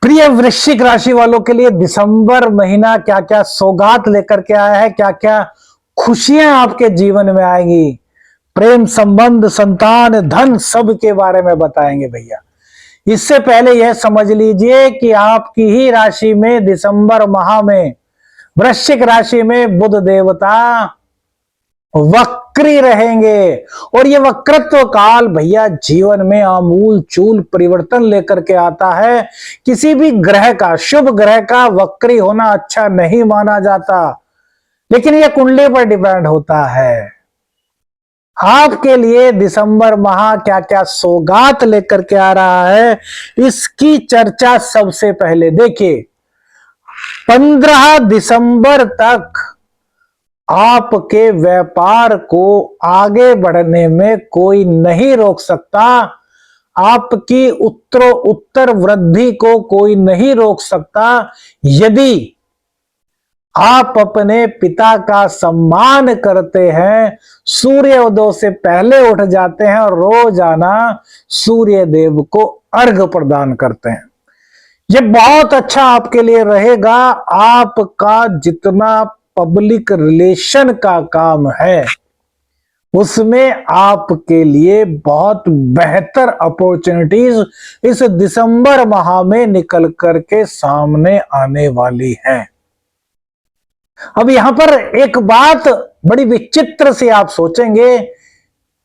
प्रिय वृश्चिक राशि वालों के लिए दिसंबर महीना क्या क्या सौगात लेकर के आया है, क्या क्या खुशियां आपके जीवन में आएंगी, प्रेम संबंध, संतान, धन, सब के बारे में बताएंगे भैया। इससे पहले यह समझ लीजिए कि आपकी ही राशि में दिसंबर माह में वृश्चिक राशि में बुध देवता वक्री रहेंगे और ये वक्रत्व काल भैया जीवन में आमूल चूल परिवर्तन लेकर के आता है। किसी भी ग्रह का, शुभ ग्रह का वक्री होना अच्छा नहीं माना जाता, लेकिन यह कुंडली पर डिपेंड होता है। आपके लिए दिसंबर माह क्या क्या सौगात लेकर के आ रहा है, इसकी चर्चा सबसे पहले देखिए। 15 दिसंबर तक आपके व्यापार को आगे बढ़ने में कोई नहीं रोक सकता, आपकी उत्तर वृद्धि को कोई नहीं रोक सकता, यदि आप अपने पिता का सम्मान करते हैं, सूर्योदय से पहले उठ जाते हैं और रोजाना सूर्य देव को अर्घ प्रदान करते हैं। यह बहुत अच्छा आपके लिए रहेगा। आपका जितना पब्लिक रिलेशन का काम है उसमें आपके लिए बहुत बेहतर अपॉर्चुनिटीज इस दिसंबर माह में निकल करके सामने आने वाली हैं। अब यहां पर एक बात बड़ी विचित्र सी आप सोचेंगे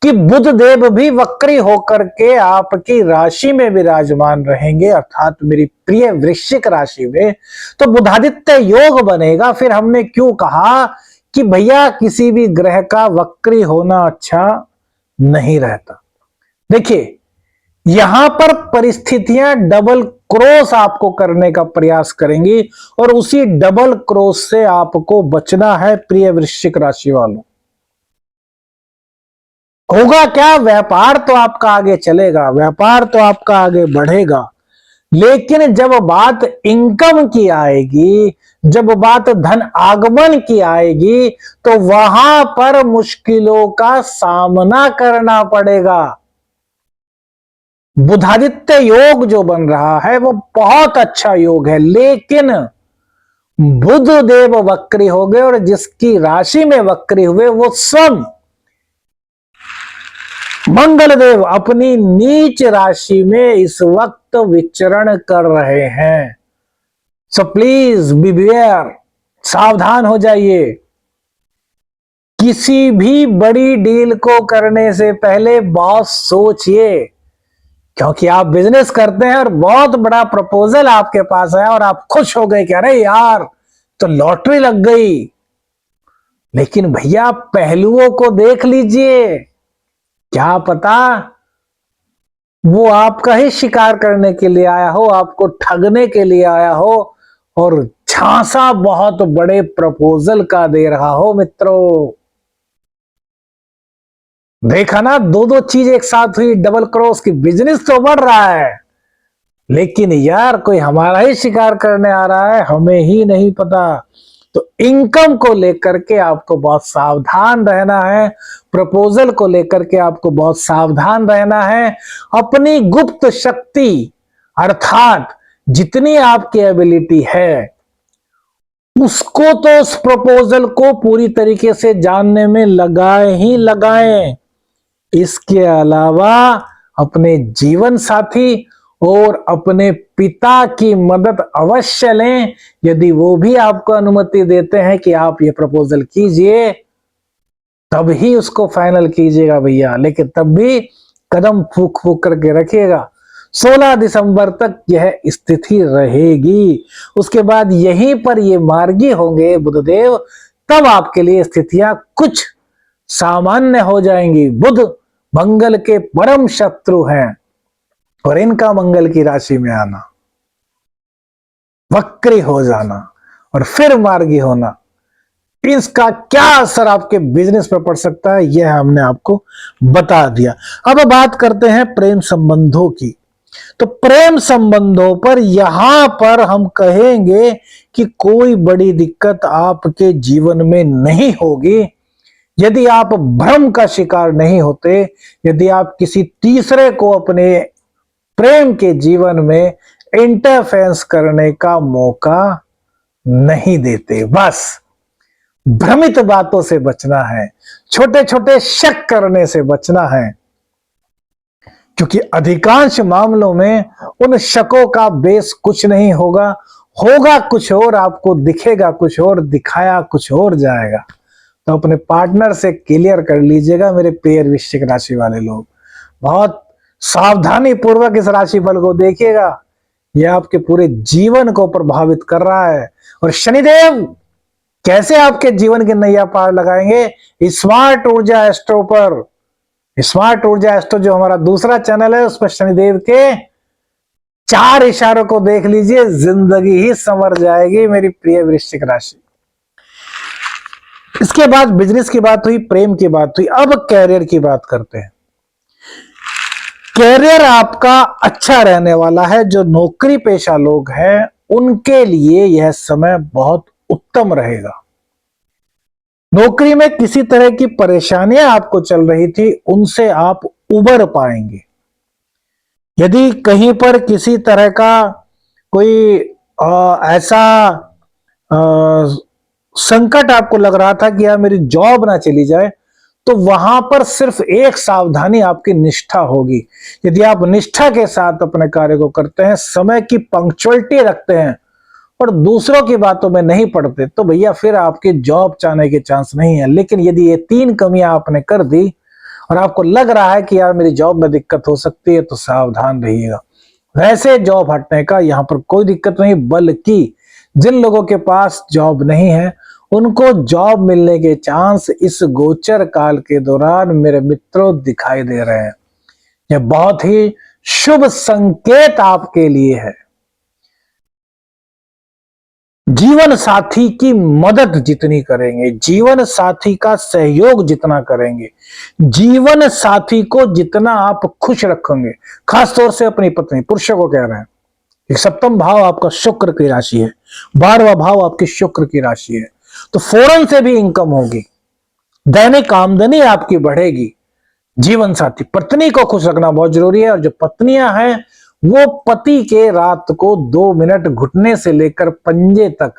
कि बुध देव भी वक्री होकर के आपकी राशि में विराजमान रहेंगे, अर्थात मेरी प्रिय वृश्चिक राशि में, तो बुधादित्य योग बनेगा। फिर हमने क्यों कहा कि भैया किसी भी ग्रह का वक्री होना अच्छा नहीं रहता। देखिए यहां पर परिस्थितियां डबल क्रॉस आपको करने का प्रयास करेंगी और उसी डबल क्रॉस से आपको बचना है प्रिय वृश्चिक राशि वालों। होगा क्या, व्यापार तो आपका आगे चलेगा, व्यापार तो आपका आगे बढ़ेगा, लेकिन जब बात इनकम की आएगी, जब बात धन आगमन की आएगी, तो वहां पर मुश्किलों का सामना करना पड़ेगा। बुधादित्य योग जो बन रहा है वो बहुत अच्छा योग है, लेकिन बुध देव वक्री हो गए और जिसकी राशि में वक्री हुए वो स्वयं मंगल देव अपनी नीच राशि में इस वक्त विचरण कर रहे हैं। सो प्लीज बी बिवेयर, सावधान हो जाइए। किसी भी बड़ी डील को करने से पहले बहुत सोचिए, क्योंकि आप बिजनेस करते हैं और बहुत बड़ा प्रपोजल आपके पास है और आप खुश हो गए कि अरे यार तो लॉटरी लग गई, लेकिन भैया पहलुओं को देख लीजिए, क्या पता वो आपका ही शिकार करने के लिए आया हो, आपको ठगने के लिए आया हो और झांसा बहुत बड़े प्रपोजल का दे रहा हो। मित्रों देखा ना, दो दो चीज एक साथ हुई, डबल क्रॉस की। बिजनेस तो बढ़ रहा है, लेकिन यार कोई हमारा ही शिकार करने आ रहा है, हमें ही नहीं पता। तो इनकम को लेकर के आपको बहुत सावधान रहना है, प्रपोजल को लेकर के आपको बहुत सावधान रहना है। अपनी गुप्त शक्ति अर्थात जितनी आपकी एबिलिटी है उसको तो उस प्रपोजल को पूरी तरीके से जानने में लगाए ही लगाएं। इसके अलावा अपने जीवन साथी और अपने पिता की मदद अवश्य लें। यदि वो भी आपको अनुमति देते हैं कि आप ये प्रपोजल कीजिए, तब ही उसको फाइनल कीजिएगा भैया, लेकिन तब भी कदम फूक फूक करके रखिएगा। 16 दिसंबर तक यह स्थिति रहेगी, उसके बाद यहीं पर ये मार्गी होंगे बुधदेव, तब आपके लिए स्थितियां कुछ सामान्य हो जाएंगी। बुध मंगल के परम शत्रु हैं और इनका मंगल की राशि में आना, वक्री हो जाना और फिर मार्गी होना, इसका क्या असर आपके बिजनेस पर पड़ सकता है यह हमने आपको बता दिया। अब बात करते हैं प्रेम संबंधों की। तो प्रेम संबंधों पर यहां पर हम कहेंगे कि कोई बड़ी दिक्कत आपके जीवन में नहीं होगी यदि आप भ्रम का शिकार नहीं होते, यदि आप किसी तीसरे को अपने प्रेम के जीवन में इंटरफेरेंस करने का मौका नहीं देते। बस भ्रमित बातों से बचना है, छोटे छोटे शक करने से बचना है, क्योंकि अधिकांश मामलों में उन शकों का बेस कुछ नहीं होगा, होगा कुछ और, आपको दिखेगा कुछ और, दिखाया कुछ और जाएगा। तो अपने पार्टनर से क्लियर कर लीजिएगा मेरे प्रिय वृश्चिक राशि वाले लोग। बहुत सावधानी पूर्वक इस राशिफल को देखिएगा, यह आपके पूरे जीवन को प्रभावित कर रहा है। और शनिदेव कैसे आपके जीवन की नैया पार लगाएंगे, स्मार्ट ऊर्जा एस्ट्रो पर, स्मार्ट ऊर्जा एस्ट्रो जो हमारा दूसरा चैनल है, उस पर शनिदेव के 4 इशारों को देख लीजिए, जिंदगी ही संवर जाएगी मेरी प्रिय वृश्चिक राशि। इसके बाद बिजनेस की बात हुई, प्रेम की बात हुई, अब कैरियर की बात करते हैं। कैरियर आपका अच्छा रहने वाला है। जो नौकरी पेशा लोग हैं उनके लिए यह समय बहुत उत्तम रहेगा। नौकरी में किसी तरह की परेशानियां आपको चल रही थी, उनसे आप उबर पाएंगे। यदि कहीं पर किसी तरह का कोई ऐसा संकट आपको लग रहा था कि यार मेरी जॉब ना चली जाए, तो वहां पर सिर्फ एक सावधानी आपकी निष्ठा होगी। यदि आप निष्ठा के साथ अपने कार्य को करते हैं, समय की पंक्चुअलिटी रखते हैं और दूसरों की बातों में नहीं पड़ते, तो भैया फिर आपकी जॉब जाने के चांस नहीं है। लेकिन यदि ये 3 कमियां आपने कर दी और आपको लग रहा है कि यार मेरी जॉब में दिक्कत हो सकती है, तो सावधान रहिएगा। वैसे जॉब हटने का यहां पर कोई दिक्कत नहीं, बल्कि जिन लोगों के पास जॉब नहीं है उनको जॉब मिलने के चांस इस गोचर काल के दौरान मेरे मित्रों दिखाई दे रहे हैं। यह बहुत ही शुभ संकेत आपके लिए है। जीवन साथी की मदद जितनी करेंगे, जीवन साथी का सहयोग जितना करेंगे, जीवन साथी को जितना आप खुश रखेंगे, खासतौर से अपनी पत्नी, पुरुषों को कह रहे हैं। एक 7वां भाव आपका शुक्र की राशि है, 12वां भाव आपकी शुक्र की राशि है, तो फौरन से भी इनकम होगी, दैनिक आमदनी आपकी बढ़ेगी। जीवन साथी, पत्नी को खुश रखना बहुत जरूरी है। और जो पत्नियां हैं वो पति के रात को 2 मिनट घुटने से लेकर पंजे तक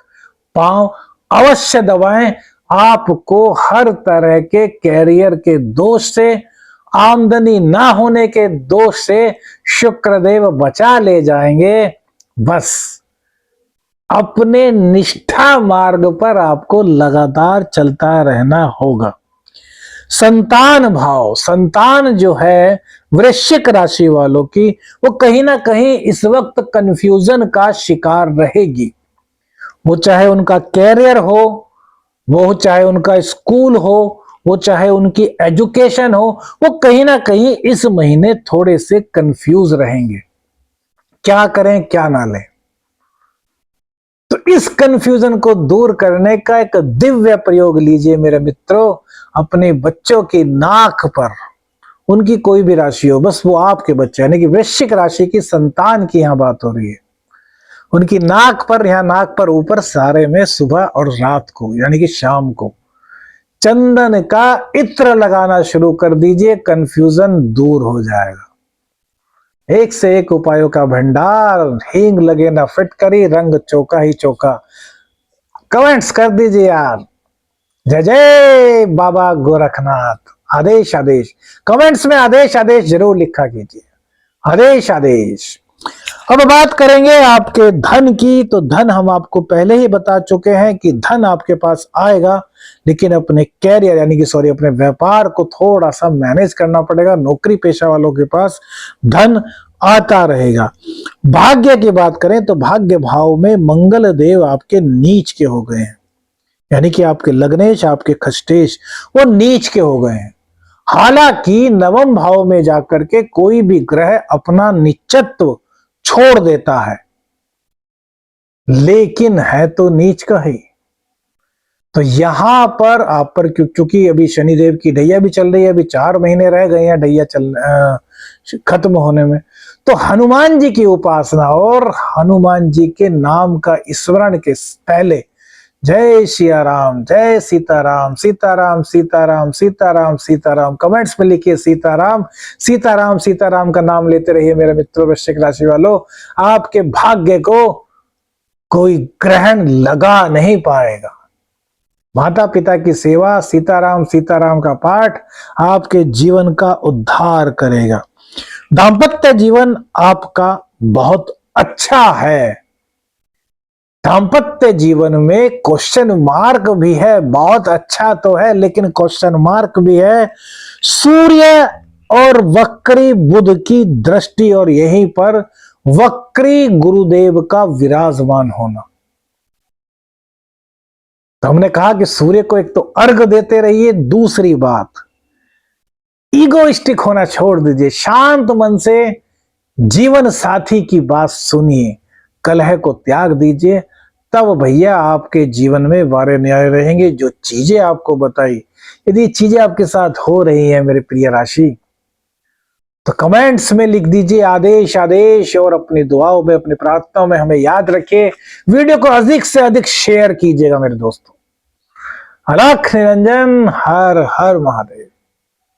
पांव अवश्य दबाएं। आपको हर तरह के कैरियर के दोष से, आमदनी ना होने के दोष से शुक्रदेव बचा ले जाएंगे। बस अपने निष्ठा मार्ग पर आपको लगातार चलता रहना होगा। संतान भाव, संतान जो है वृश्चिक राशि वालों की, वो कहीं ना कहीं इस वक्त कंफ्यूजन का शिकार रहेगी। वो चाहे उनका कैरियर हो, वो चाहे उनका स्कूल हो, वो चाहे उनकी एजुकेशन हो, वो कहीं ना कहीं इस महीने थोड़े से कंफ्यूज रहेंगे, क्या करें क्या ना लें। तो इस कंफ्यूजन को दूर करने का एक दिव्य प्रयोग लीजिए मेरे मित्रों। अपने बच्चों की नाक पर, उनकी कोई भी राशि हो, बस वो आपके बच्चे, यानी कि वृश्चिक राशि की संतान की यहां बात हो रही है, उनकी नाक पर, यहां नाक पर ऊपर सारे में सुबह और रात को, यानी कि शाम को चंदन का इत्र लगाना शुरू कर दीजिए, कंफ्यूजन दूर हो जाएगा। एक से एक उपायों का भंडार, हींग लगे ना फिटकरी, रंग चौका ही चौका। कमेंट्स कर दीजिए यार, जय जय बाबा गोरखनाथ, आदेश आदेश, कमेंट्स में आदेश आदेश जरूर लिखा कीजिए, आदेश आदेश। अब बात करेंगे आपके धन की। तो धन हम आपको पहले ही बता चुके हैं कि धन आपके पास आएगा, लेकिन अपने कैरियर यानी कि अपने व्यापार को थोड़ा सा मैनेज करना पड़ेगा। नौकरी पेशा वालों के पास धन आता रहेगा। भाग्य की बात करें तो भाग्य भाव में मंगल देव आपके नीच के हो गए हैं, यानी कि आपके लग्नेश, आपके खष्टेश वो नीच के हो गए हैं। हालांकि 9वें भाव में जाकर के कोई भी ग्रह अपना निचत्व छोड़ देता है, लेकिन है तो नीच का ही। तो यहां पर आप पर, क्योंकि अभी शनिदेव की ढैया भी चल रही है, अभी 4 महीने रह गए हैं ढैया खत्म होने में, तो हनुमान जी की उपासना और हनुमान जी के नाम का स्मरण के पहले जय सिया राम, जय सीताराम, सीताराम सीताराम सीताराम सीताराम। कमेंट्स में लिखिए सीताराम सीताराम सीताराम का नाम लेते रहिए मेरे मित्रों, वृश्चिक राशि वालों। आपके भाग्य को कोई ग्रहण लगा नहीं पाएगा। माता पिता की सेवा, सीताराम सीताराम का पाठ आपके जीवन का उद्धार करेगा। दाम्पत्य जीवन आपका बहुत अच्छा है। दाम्पत्य जीवन में क्वेश्चन मार्क भी है, बहुत अच्छा तो है लेकिन क्वेश्चन मार्क भी है। सूर्य और वक्री बुध की दृष्टि और यहीं पर वक्री गुरुदेव का विराजमान होना। तो हमने कहा कि सूर्य को एक तो अर्घ देते रहिए, दूसरी बात ईगोइस्टिक होना छोड़ दीजिए, शांत मन से जीवन साथी की बात सुनिए, कलह को त्याग दीजिए, तब भैया आपके जीवन में वारे न्याय रहेंगे। जो चीजें आपको बताई, यदि चीजें आपके साथ हो रही हैं मेरे प्रिय राशि, तो कमेंट्स में लिख दीजिए आदेश आदेश, और अपनी दुआओं में, अपनी प्रार्थनाओं में हमें याद रखिए। वीडियो को अधिक से अधिक शेयर कीजिएगा मेरे दोस्तों। अलख निरंजन, हर हर महादेव।